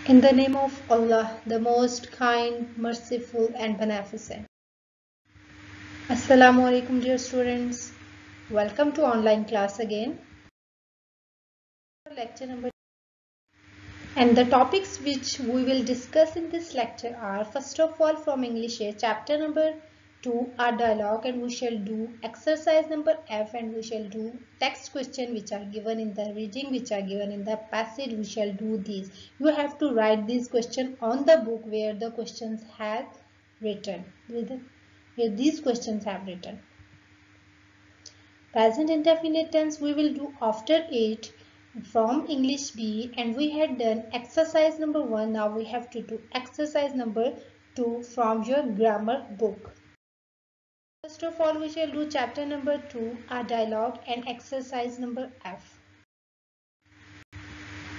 In the name of Allah, the most kind, merciful and beneficent. Assalamu alaikum dear students. Welcome to online class again. Lecture number, and the topics which we will discuss in this lecture are, first of all, from English chapter number 2 our dialogue, and we shall do exercise number F, and we shall do text question which are given in the reading, which are given in the passage. We shall do these. You have to write these questions on the book where the questions have written, where these questions have written. Present indefinite tense we will do after it from English B, and we had done exercise number 1. Now we have to do exercise number 2 from your grammar book. First of all, we shall do chapter number 2, our dialogue, and exercise number F.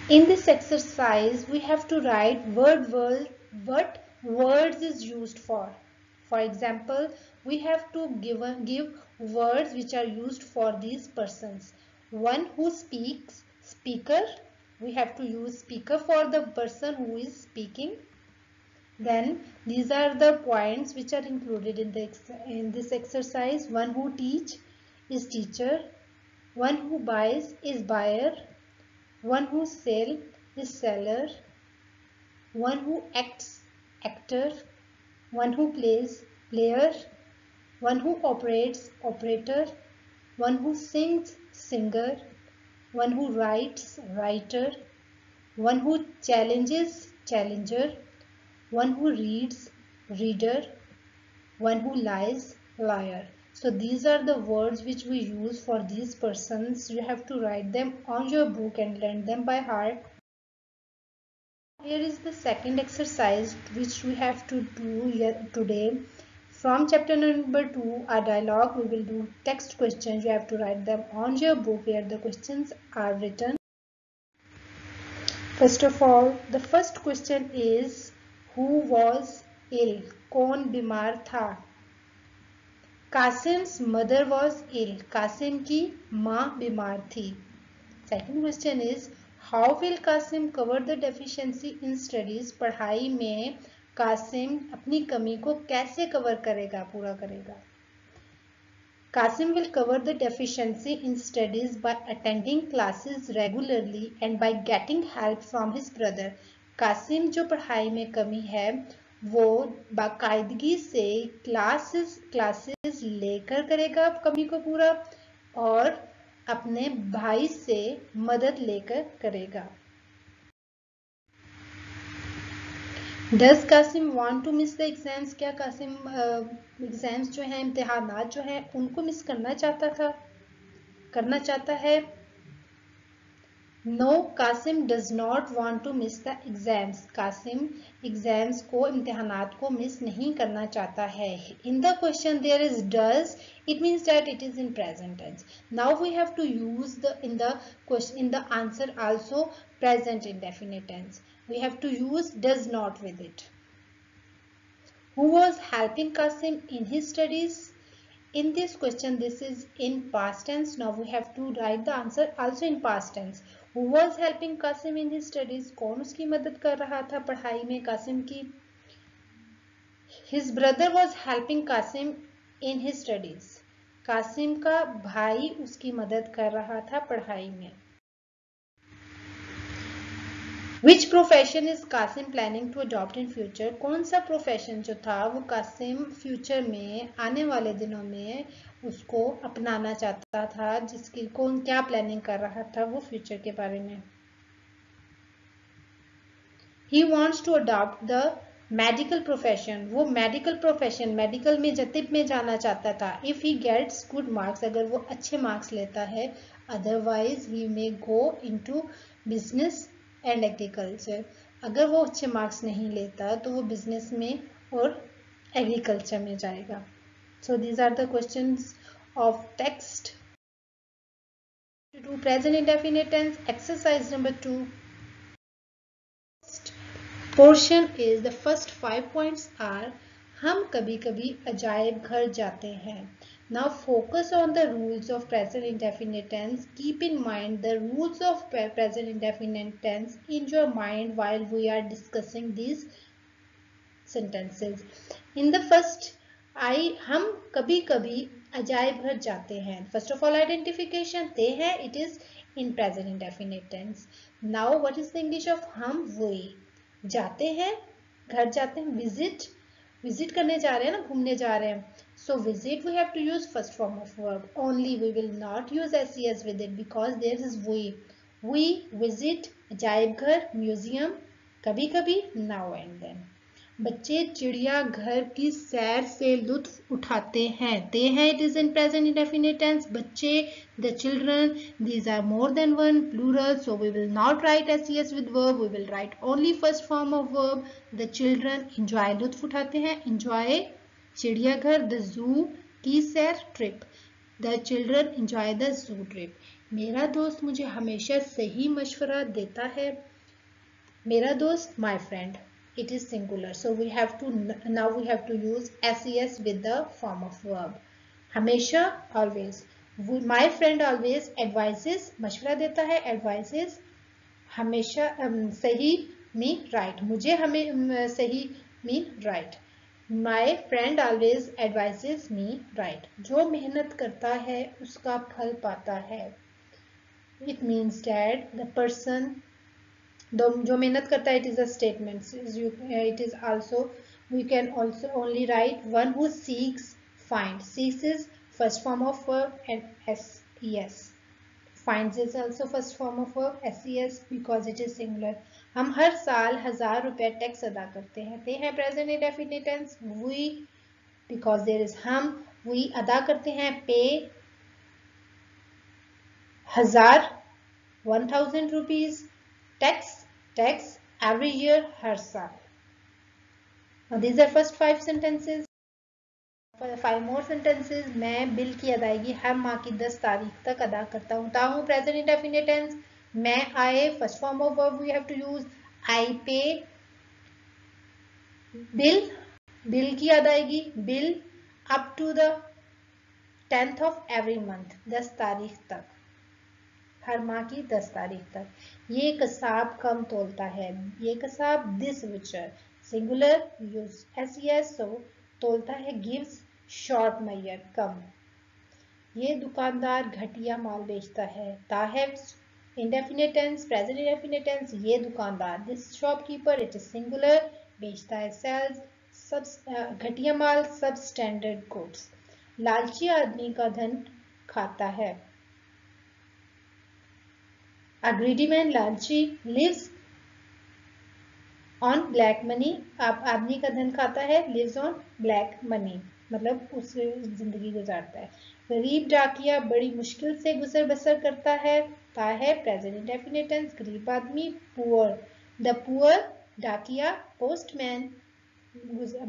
In this exercise, we have to write what words is used for. For example, we have to give words which are used for these persons. One who speaks, speaker. We have to use speaker for the person who is speaking. Then these are the points which are included in this exercise. One who teach is teacher. One who buys is buyer. One who sells is seller. One who acts, actor. One who plays, player. One who operates, operator. One who sings, singer. One who writes, writer. One who challenges, challenger. One who reads, reader. One who lies, liar. So these are the words which we use for these persons. You have to write them on your book and learn them by heart. Here is the second exercise which we have to do today. From chapter number 2, our dialogue, we will do text questions. You have to write them on your book where the questions are written. First of all, the first question is, who was ill? कौन बीमार था? Qasim's mother was ill. Qasim की माँ बीमार थी. Second question is, how will Qasim cover the deficiency in studies? पढ़ाई में कासिम अपनी कमी को कैसे कवर करेगा, पूरा करेगा? Qasim will cover the deficiency in studies by attending classes regularly and by getting help from his brother. Qasim जो पढ़ाई में कमी है वो बाकायदगी से क्लासेस लेकर करेगा कमी को पूरा, और अपने भाई से मदद लेकर करेगा. Does Qasim want to miss the exams? क्या कासिम एग्जाम्स जो हैं, इम्तिहानात जो हैं, उनको मिस करना चाहता है? No, Qasim does not want to miss the exams. Qasim exams को, इम्तिहानात को मिस नहीं करना चाहता है. In the question there is does, it means that it is in present tense. Now we have to use in the answer also present indefinite tense. We have to use does not with it. Who was helping Qasim in his studies? In this question, this is in past tense. Now we have to write the answer also in past tense. Who was helping Qasim in his studies? कौन उसकी मदद कर रहा था पढ़ाई में कासिम की? His brother was helping Qasim in his studies. Qasim का भाई उसकी मदद कर रहा था पढ़ाई में. Which profession is Qasim planning to adopt in future? कौन सा प्रोफेशन जो था वो कासिम फ्यूचर में, आने वाले दिनों में उसको अपनाना चाहता था, जिसकी कौन क्या प्लानिंग कर रहा था वो फ्यूचर के बारे में? He wants to adopt the medical profession. वो मेडिकल प्रोफेशन, मेडिकल में जतिब में जाना चाहता था. If he gets good marks, अगर वो अच्छे मार्क्स लेता है. Otherwise he may go into business and agriculture. अगर वो अच्छे मार्क्स नहीं लेता तो वो बिजनेस में और एग्रीकल्चर में जाएगा. So these are the questions of text. To do present indefinite tense, exercise number 2. Portion is, the first 5 points are, हम कभी कभी अजायब घर जाते हैं. Now focus on the rules of present indefinite tense. Keep in mind the rules of present indefinite tense in your mind while we are discussing these sentences. In the first, हम कभी कभी अजायब घर जाते हैं. First of all, identification ते है, it is in present indefinite tense. Now what is the English of हम? we. जाते हैं, घर जाते हैं, visit करने जा रहे हैं ना, घूमने जा रहे हैं. So visit we have to use first form of verb only. We will not use ses with it because there is we. We visit अजायब घर, museum, कभी कभी, now and then. बच्चे चिड़ियाघर की सैर से लुत्फ उठाते हैं. ते हैं, it is in present indefinite tense. बच्चे, the children, these are more than one, plural, so we will not write ses with verb. We will write only first form of verb. The children enjoy, लुत्फ उठाते हैं, enjoy चिड़ियाघर, the zoo की सैर, trip. The children enjoy the zoo trip. मेरा दोस्त मुझे हमेशा सही मशवरा देता है. मेरा दोस्त, my friend. It is singular, so we have to now we have to use ses with the form of verb. हमेशा, always. My friend always advises, मशवरा देता है, advises. हमेशा सही mean right. मुझे हमें सही mean right. My friend always advises me right. जो मेहनत करता है उसका फल पाता है. It means that the person जो मेहनत करता है, it is a statement. It is also, we can also only write one who seeks, finds. Seeks is first form of verb and ses. Finds is also first form of verb, ses, because it is singular. हम हर साल 1000 रुपए tax अदा करते हैं. ते हैं present indefinite tense. We, because there is हम, we अदा करते हैं, pay 1000 rupees tax every year, हर साल. Now these are first 5 sentences. For 5 more sentences, मैं बिल की अदायगी हर माह की 10 तारीख तक अदा करता हूँ. ता हूँ present indefinite tense. मैं आए, first form of verb we have to use. I pay bill की अदायगी, bill up to the 10th of every month, 10 तारीख तक, हर माह की 10 तारीख तक. ये कसाब कम तोलता है. ये Kasab, this butcher, singular, use ses, so तोलता है, gives, short measure, कम. ये दुकानदार घटिया माल बेचता है. ता है indefinite tense, present indefinite tense. ये दुकानदार, this shopkeeper, it is singular, बेचता है, sells, घटिया माल, substandard goods. लालची आदमी का धन खाता है. A greedy man, लालची, lives on black money. आप आदमी का धन खाता है, lives on black money, मतलब उससे जिंदगी गुजारता है. गरीब डाकिया बड़ी मुश्किल से गुजर बसर करता है. ता है present indefinite tense. गरीब आदमी, poor. The poor डाकिया, postman,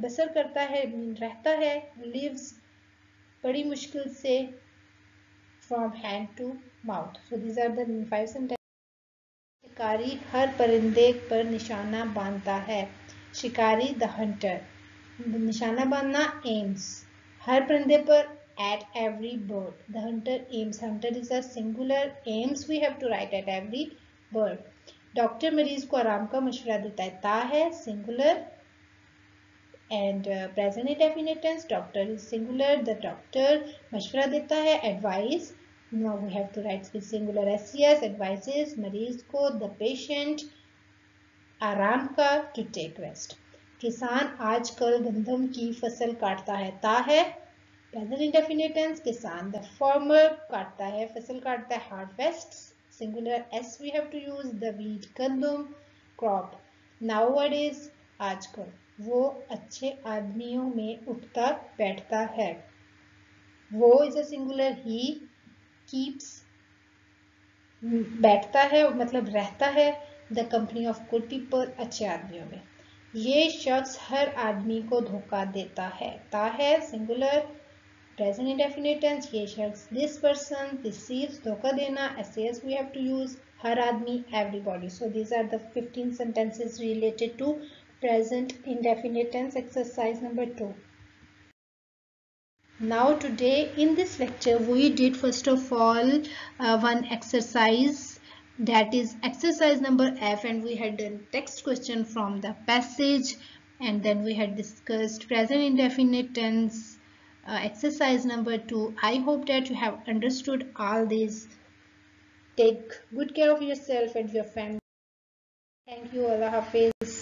बसर करता है, रहता है, lives बड़ी मुश्किल से, from hand to mouth. So these are the 5 sentences. शिकारी हर परिंदे पर निशाना बांधता है. शिकारी, द हंटर. निशाना बांधना, एम्स. हर परिंदे पर, at every bird. The hunter aims. Hunter is a singular. Aims we have to write at every bird. Doctor मरीज को आराम का मशवरा देता है. ता है, singular and present indefinite tense. Doctor is singular. The doctor मशवरा देता है, advice. Now we have to write with singular ses, advises मरीज को, the patient, आराम का, to take rest. किसान आजकल गंदम की फसल काटता है. ता है present indefinite tense. किसान, the farmer, काटता है, फसल काटता है, harvests, singular s we have to use. The wheat, गंदम, crop. Nowadays, आजकल. वो अच्छे आदमियों में उठता बैठता है. वो is a singular. He keeps, बैठता है मतलब रहता है, the company of good people, अच्छे आदमियों में. ये शख्स हर आदमी को धोखा देता है. ता है, singular, present indefinite tense. ये शख्स, this person, deceives, धोखा देना, ses we have to use. हर आदमी, everybody. So these are the 15 sentences related to present indefinite tense. Exercise number 2. Now today in this lecture we did first of all one exercise, that is exercise number F, and we had done text question from the passage, and then we had discussed present indefinite tense, exercise number 2. I hope that you have understood all these. Take good care of yourself and your family. Thank you. Allah Hafiz.